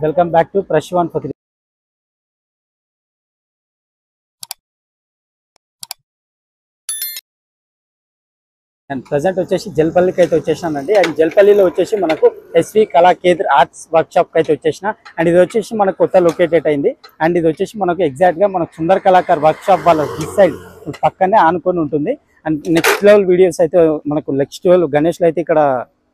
Welcome back to fresh one for and present వచ్చేసి జల్పల్లికి అయితే వచ్చేసానండి. అండ్ జల్పల్లిలో వచ్చేసి మనకు ఎస్వి కళా కేంద్ర ఆర్ట్స్ వర్క్ షాప్ అయితే వచ్చేసిన. అండ్ ఇది వచ్చేసి మనకు కొత్త లొకేటెడ్ అయింది. అండ్ ఇది వచ్చేసి మనకు ఎగ్జాక్ట్ గా మనకు సుందర్ కళాకార్ వర్క్ షాప్ వాళ్ళ దిస్ సైడ్ పక్కనే ఆనుకొని ఉంటుంది. అండ్ నెక్స్ట్ లెవెల్ వీడియోస్ అయితే మనకు నెక్స్ట్ లెవెల్ గణేష్లు అయితే ఇక్కడ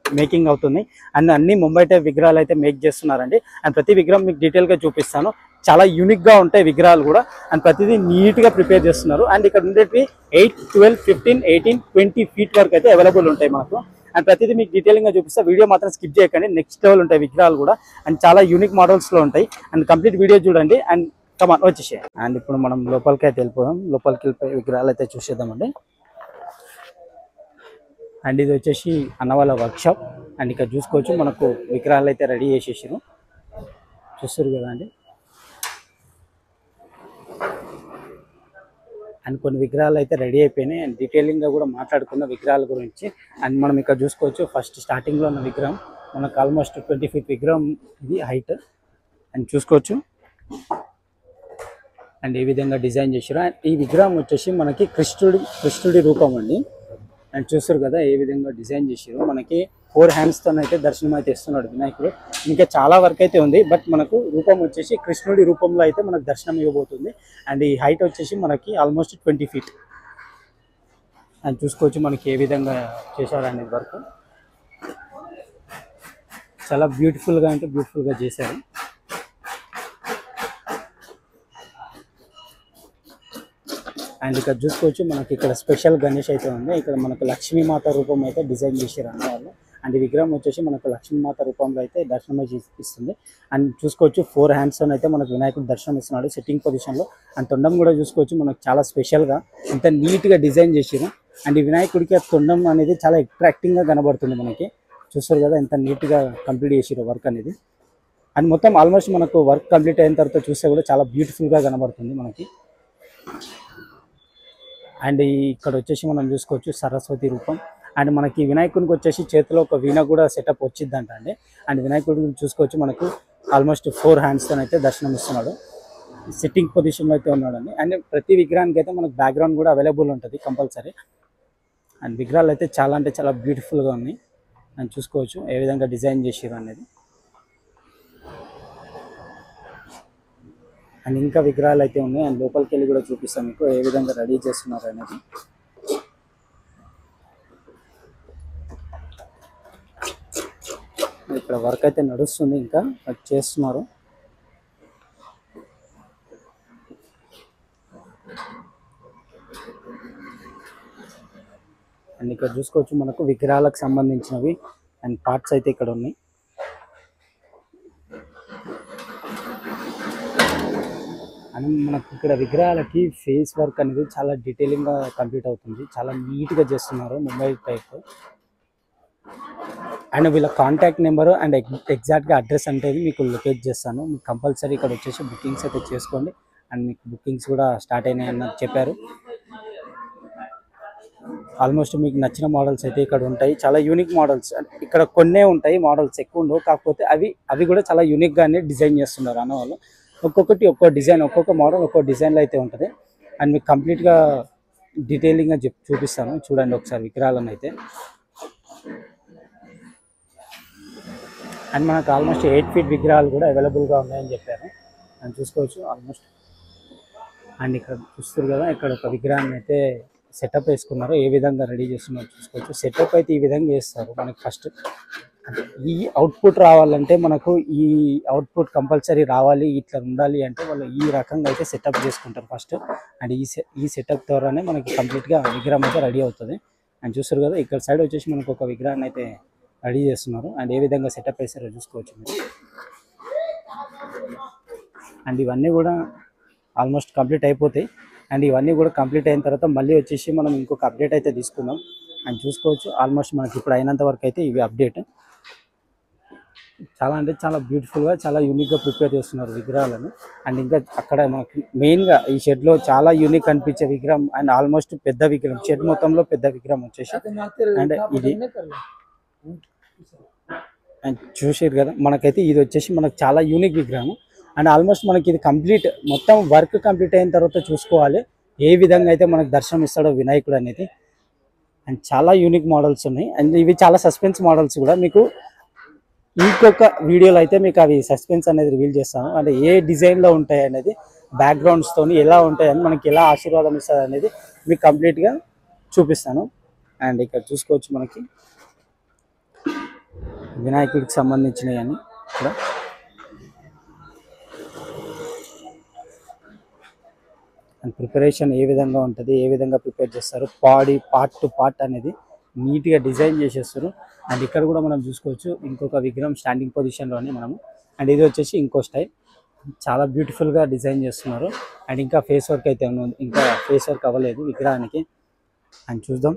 మేకింగ్ అవుతుంది. అండ్ అన్ని ముంబై టైప్ విగ్రహాలు అయితే మేక్ చేస్తున్నారండి. అండ్ ప్రతి విగ్రహం మీకు డీటెయిల్ గా చూపిస్తాను. చాలా యూనిక్ గా ఉంటాయి విగ్రహాలు కూడా. అండ్ ప్రతిదీ నీట్ గా ప్రిపేర్ చేస్తున్నారు. అండ్ ఇక్కడ ఉండేవి 8, 12, 15, 18, 20 ఫీట్ వరకు అయితే అవైలబుల్ ఉంటాయి మనకు. అండ్ ప్రతిదీ మీకు డీటెయిలింగ్ గా చూపిస్తా. వీడియో మాత్రం స్కిప్ చేయకండి. నెక్స్ట్ లెవెల్ ఉంటాయి విగ్రహాలు కూడా. అండ్ చాలా యూనిక్ మోడల్స్ లో ఉంటాయి. అండ్ కంప్లీట్ వీడియో చూడండి. అండ్ కమాన్ వచ్చేసి అండ్ ఇప్పుడు మనం లోపలికి అయితే వెళ్ళిపోదాం. లోపలికి వెళ్ళిపోయి విగ్రహాలు అయితే చూసేద్దామండి. అండ్ ఇది వచ్చేసి అన్న వాళ్ళ వర్క్ షాప్. అండ్ ఇక్కడ చూసుకోవచ్చు మనకు విగ్రహాలు అయితే రెడీ చేసేసారు. చూస్తారు కదా అండి. అండ్ కొన్ని విగ్రహాలు అయితే రెడీ అయిపోయినాయి. అండ్ డీటెయిలింగ్గా కూడా మాట్లాడుకున్న విగ్రహాల గురించి. అండ్ మనం ఇక్కడ చూసుకోవచ్చు ఫస్ట్ స్టార్టింగ్లో ఉన్న విగ్రహం మనకు ఆల్మోస్ట్ 20 ఫీట్ విగ్రహం ఇది హైట్. అండ్ చూసుకోవచ్చు అండ్ ఏ విధంగా డిజైన్ చేశారు. అండ్ ఈ విగ్రహం వచ్చేసి మనకి కృష్ణుడి రూపం అండి. అండ్ చూస్తారు కదా ఏ విధంగా డిజైన్ చేశారు. మనకి 4 హ్యాండ్స్తో అయితే దర్శనం అయితే ఇస్తున్నాడు వినాయకుడు. ఇంకా చాలా వర్క్ అయితే ఉంది. బట్ మనకు రూపం వచ్చేసి కృష్ణుడి రూపంలో అయితే మనకు దర్శనం ఇవ్వబోతుంది. అండ్ ఈ హైట్ వచ్చేసి మనకి ఆల్మోస్ట్ 20 ఫీట్. అండ్ చూసుకోవచ్చు మనకి ఏ విధంగా చేశారు అనేది వర్క్. చాలా బ్యూటిఫుల్గా అంటే బ్యూటిఫుల్గా చేశారు. అండ్ ఇక్కడ చూసుకోవచ్చు మనకి ఇక్కడ స్పెషల్ గణేష్ అయితే ఉంది. ఇక్కడ మనకు లక్ష్మీమాత రూపం అయితే డిజైన్ చేశారు అన్న వాళ్ళు. అండ్ ఈ విగ్రహం వచ్చేసి మనకు లక్ష్మీమాత రూపంలో అయితే దర్శనం ఇస్తుంది. అండ్ చూసుకోవచ్చు 4 హ్యాండ్స్ అయితే మనకు వినాయకుడు దర్శనం ఇస్తున్నాడు సిట్టింగ్ పొజిషన్లో. అండ్ తొండం కూడా చూసుకోవచ్చు మనకు చాలా స్పెషల్గా ఇంత నీట్గా డిజైన్ చేశారు. అండ్ ఈ వినాయకుడికి ఆ తొండం అనేది చాలా అట్రాక్టింగ్గా కనబడుతుంది మనకి. చూస్తారు కదా ఎంత నీట్గా కంప్లీట్ చేసారు వర్క్ అనేది. అండ్ మొత్తం ఆల్మోస్ట్ మనకు వర్క్ కంప్లీట్ అయిన తర్వాత చూస్తే కూడా చాలా బ్యూటిఫుల్గా కనబడుతుంది మనకి. అండ్ ఇక్కడ వచ్చేసి మనం చూసుకోవచ్చు సరస్వతి రూపం. అండ్ మనకి వినాయకునికి వచ్చేసి చేతిలో ఒక వీణ కూడా సెటప్ వచ్చిందంట అండి. అండ్ వినాయకుడిని చూసుకోవచ్చు మనకు ఆల్మోస్ట్ 4 హ్యాండ్స్తో అయితే దర్శనం ఇస్తున్నాడు. సిట్టింగ్ పొజిషన్లో అయితే ఉన్నాడండి. అండ్ ప్రతి విగ్రహానికి అయితే మనకు బ్యాక్గ్రౌండ్ కూడా అవైలబుల్ ఉంటుంది కంపల్సరీ. అండ్ విగ్రహాలు అయితే చాలా అంటే చాలా బ్యూటిఫుల్గా ఉన్నాయి. అండ్ చూసుకోవచ్చు ఏ విధంగా డిజైన్ చేసారు అనేది. అండ్ ఇంకా విగ్రహాలు అయితే ఉన్నాయి. అండ్ లోపలికి వెళ్ళి కూడా చూపిస్తాను మీకు ఏ విధంగా రెడీ చేస్తున్నారు అనేది. ఇక్కడ వర్క్ అయితే నడుస్తుంది, ఇంకా వర్క్ చేస్తున్నారు. అండ్ ఇక్కడ చూసుకోవచ్చు మనకు విగ్రహాలకు సంబంధించినవి అండ్ పార్ట్స్ అయితే ఇక్కడ ఉన్నాయి. అండ్ మనకు ఇక్కడ విగ్రహాలకి ఫేస్ వర్క్ అనేది చాలా డీటెయిలింగ్గా కంప్లీట్ అవుతుంది. చాలా నీట్గా చేస్తున్నారు ముంబై టైప్. అండ్ వీళ్ళ కాంటాక్ట్ నెంబరు అండ్ ఎగ్జాక్ట్గా అడ్రస్ అంటే మీకు లొకేట్ చేస్తాను. మీకు కంపల్సరీ ఇక్కడ వచ్చేసి బుకింగ్స్ అయితే చేసుకోండి. అండ్ మీకు బుకింగ్స్ కూడా స్టార్ట్ అయినాయి అన్న చెప్పారు. ఆల్మోస్ట్ మీకు నచ్చిన మోడల్స్ అయితే ఇక్కడ ఉంటాయి. చాలా యూనిక్ మోడల్స్ ఇక్కడ కొన్నే ఉంటాయి, మోడల్స్ ఎక్కువ ఉండవు. కాకపోతే అవి కూడా చాలా యూనిక్గానే డిజైన్ చేస్తున్నారు అన్న వాళ్ళు. ఒక్కొక్కటి ఒక్కో డిజైన్, ఒక్కొక్క మోడల్ ఒక్కో డిజైన్లో అయితే ఉంటుంది. అండ్ మీకు కంప్లీట్గా డీటెయిలింగ్గా చూపిస్తాను. చూడండి ఒకసారి విగ్రహాలను అయితే. అండ్ మనకు ఆల్మోస్ట్ 8 ఫీట్ విగ్రహాలు కూడా అవైలబుల్గా ఉన్నాయని చెప్పారు. అండ్ చూసుకోవచ్చు ఆల్మోస్ట్. అండ్ ఇక్కడ చూస్తారు కదా ఇక్కడ ఒక విగ్రహాన్ని అయితే సెటప్ వేసుకున్నారు. ఏ విధంగా రెడీ చేస్తున్నారు చూసుకోవచ్చు. సెటప్ అయితే ఈ విధంగా చేస్తారు. మనకి ఫస్ట్ ఈ అవుట్పుట్ రావాలంటే మనకు ఈ అవుట్పుట్ కంపల్సరీ రావాలి, ఇట్లా ఉండాలి అంటే వాళ్ళు ఈ రకంగా అయితే సెటప్ చేసుకుంటారు ఫస్ట్. అండ్ ఈ సెటప్ ద్వారానే మనకి కంప్లీట్గా విగ్రహం అయితే రెడీ అవుతుంది. అండ్ చూస్తారు కదా ఇక్కడ సైడ్ వచ్చేసి మనకు ఒక విగ్రహాన్ని అయితే రెడీ చేస్తున్నారు. అండ్ ఏ విధంగా సెటప్ వేస్తారో చూసుకోవచ్చు మీరు. అండ్ ఇవన్నీ కూడా ఆల్మోస్ట్ కంప్లీట్ అయిపోతాయి. అండ్ ఇవన్నీ కూడా కంప్లీట్ అయిన తర్వాత మళ్ళీ వచ్చేసి మనం ఇంకొక అప్డేట్ అయితే తీసుకుందాం. అండ్ చూసుకోవచ్చు ఆల్మోస్ట్ మనకి ఇప్పుడు అయినంత వరకు అయితే ఇవి అప్డేట్. చాలా అంటే చాలా బ్యూటిఫుల్గా చాలా యూనిక్గా ప్రిపేర్ చేస్తున్నారు విగ్రహాలను. అండ్ ఇంకా అక్కడ మనకి మెయిన్గా ఈ షెడ్లో చాలా యూనిక్ అనిపించే విగ్రహం అండ్ ఆల్మోస్ట్ పెద్ద విగ్రహం, షెడ్ మొత్తంలో పెద్ద విగ్రహం వచ్చేసి అండ్ ఇది అండ్ చూసారు కదా, మనకైతే ఇది వచ్చేసి మనకు చాలా యూనిక్ విగ్రహం. అండ్ ఆల్మోస్ట్ మనకి ఇది కంప్లీట్ మొత్తం వర్క్ కంప్లీట్ అయిన తర్వాత చూసుకోవాలి ఏ విధంగా అయితే మనకు దర్శనం ఇస్తాడో వినాయకుడు అనేది. అండ్ చాలా యూనిక్ మోడల్స్ ఉన్నాయి. అండ్ ఇవి చాలా సస్పెన్స్ మోడల్స్ కూడా. మీకు ఇంకొక వీడియోలో అయితే మీకు అవి సస్పెన్స్ అనేది రివీల్ చేస్తాను. అంటే ఏ డిజైన్లో ఉంటాయి అనేది, బ్యాక్గ్రౌండ్స్తో ఎలా ఉంటాయని, మనకి ఎలా ఆశీర్వాదం ఇస్తుంది అనేది మీకు కంప్లీట్గా చూపిస్తాను. అండ్ ఇక్కడ చూసుకోవచ్చు మనకి వినాయకుడికి సంబంధించినవి అన్ని ఇక్కడ. అండ్ ప్రిపరేషన్ ఏ విధంగా ఉంటుంది, ఏ విధంగా ప్రిపేర్ చేస్తారు, బాడీ పార్ట్ టు పార్ట్ అనేది నీట్గా డిజైన్ చేసేస్తారు. అండ్ ఇక్కడ కూడా మనం చూసుకోవచ్చు ఇంకొక విగ్రహం స్టాండింగ్ పొజిషన్లోనే మనము. అండ్ ఇది వచ్చేసి ఇంకో స్టైల్, చాలా బ్యూటిఫుల్గా డిజైన్ చేస్తున్నారు. అండ్ ఇంకా ఫేస్ వర్క్ అయితే ఉంది, ఇంకా ఫేస్ వర్క్ అవ్వలేదు విగ్రహానికి. అండ్ చూద్దాం.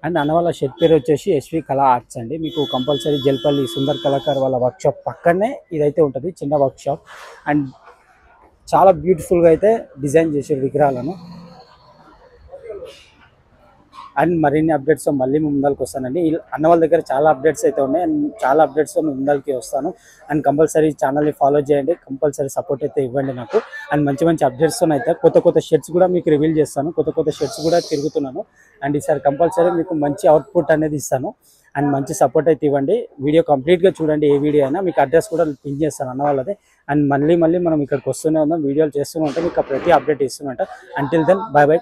అండ్ అన్న వాళ్ళ షెడ్ పేరు వచ్చేసి ఎస్వి కళా ఆర్ట్స్ అండి. మీకు కంపల్సరీ జల్పల్లి సుందర్ కళాకార్ వాళ్ళ వర్క్షాప్ పక్కనే ఇదైతే ఉంటుంది, చిన్న వర్క్షాప్. అండ్ చాలా బ్యూటిఫుల్గా అయితే డిజైన్ చేసే విగ్రహాలను. అండ్ మరిన్ని అప్డేట్స్ మళ్ళీ ముందరికి వస్తానండి. అన్న వాళ్ళ దగ్గర చాలా అప్డేట్స్ అయితే ఉన్నాయి. అండ్ చాలా అప్డేట్స్తో ముందరికి వస్తాను. అండ్ కంపల్సరీ ఛానల్ని ఫాలో చేయండి, కంపల్సరీ సపోర్ట్ అయితే ఇవ్వండి నాకు. అండ్ మంచి మంచి అప్డేట్స్తో అయితే కొత్త షర్ట్స్ కూడా మీకు రివీల్ చేస్తాను. కొత్త షర్ట్స్ కూడా తిరుగుతున్నాను. అండ్ ఈసారి కంపల్సరీ మీకు మంచి అవుట్పుట్ అనేది ఇస్తాను. అండ్ మంచి సపోర్ట్ అయితే ఇవ్వండి. వీడియో కంప్లీట్గా చూడండి, ఏ వీడియో అయినా మీకు అడ్రస్ కూడా పిన్ చేస్తాను అన్న వాళ్ళది. అండ్ మళ్ళీ మనం ఇక్కడికి వస్తూనే ఉందాం, వీడియోలు చేస్తూనే ఉంటాం, మీకు ప్రతి అప్డేట్ ఇస్తూనే ఉంటాం. Until then bye by.